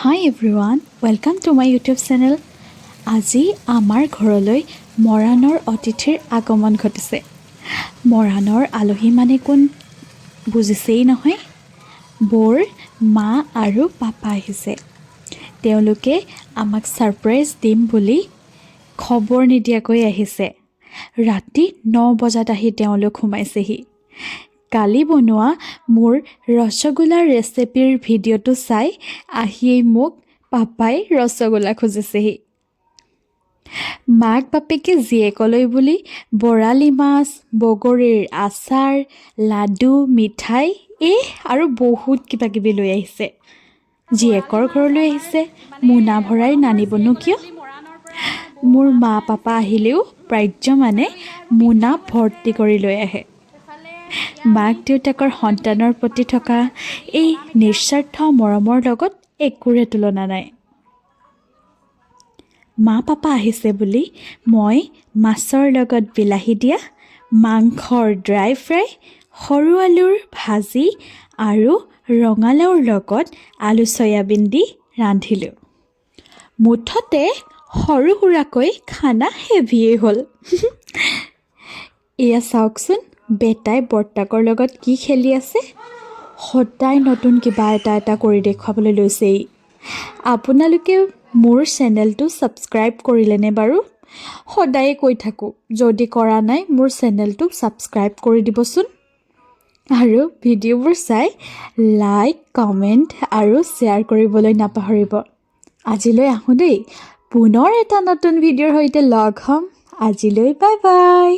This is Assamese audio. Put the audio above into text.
Hi everyone, welcome to my YouTube channel. আজি আমাৰ ঘৰলৈ মৰাণৰ অতিথিৰ আগমন ঘটিছে। মৰাণৰ আলহী মানে কোন বুজিছেই নহয়? বৰ মা আৰু পাপা আহিছে। তেওঁলোকে আমাক সাৰপ্ৰাইজ দিম বুলি খবৰ নিদিয়াকৈ আহিছে। ৰাতি 9 বজাত আহি তেওঁলোক সোমাইছেহি। কালি বনোৱা মোৰ ৰসগোল্লাৰ ৰেচিপিৰ ভিডিঅ'টো চাই আহিয়েই মোক পাপাই ৰসগোল্লা খুজিছেহি। মাক বাপেকে জীয়েকলৈ বুলি বৰালি মাছ, বগৰীৰ আচাৰ, লাডু, মিঠাই আৰু বহুত কিবা কিবি লৈ আহিছে। জীয়েকৰ ঘৰলৈ আহিছে, মোনা ভৰাই নানিবনো কিয়? মোৰ মা পাপা আহিলেও প্ৰায় মানে মোনা ভৰ্তি কৰি লৈ আহে। মাক দেউতাকৰ সন্তানৰ প্ৰতি থকা এই নিস্বাৰ্থ মৰমৰ লগত একোৰে তুলনা নাই। মা পাপা আহিছে বুলি মই মাছৰ লগত বিলাহী দিয়া, মাংসৰ ড্ৰাই ফ্ৰাই, সৰু আলুৰ ভাজি আৰু ৰঙালাওৰ লগত আলু চয়াবিন দি ৰান্ধিলোঁ। মুঠতে সৰু সুৰাকৈ খানা হেভিয়েই হ'ল। এয়া চাওকচোন, বেটাই বৰ্তাকৰ লগত কি খেলি আছে। সদায় নতুন কিবা এটা কৰি দেখুৱাবলৈ লৈছেই। আপোনালোকে মোৰ চেনেলটো ছাবস্ক্ৰাইব কৰিলেনে বাৰু? সদায়ে কৈ থাকোঁ, যদি কৰা নাই মোৰ চেনেলটো ছাবস্ক্ৰাইব কৰি দিবচোন। আৰু ভিডিঅ'বোৰ চাই লাইক, কমেণ্ট আৰু শ্বেয়াৰ কৰিবলৈ নাপাহৰিব। আজিলৈ আহোঁ দেই, পুনৰ এটা নতুন ভিডিঅ'ৰ সৈতে লগ হ'ম। আজিলৈ বাই বাই।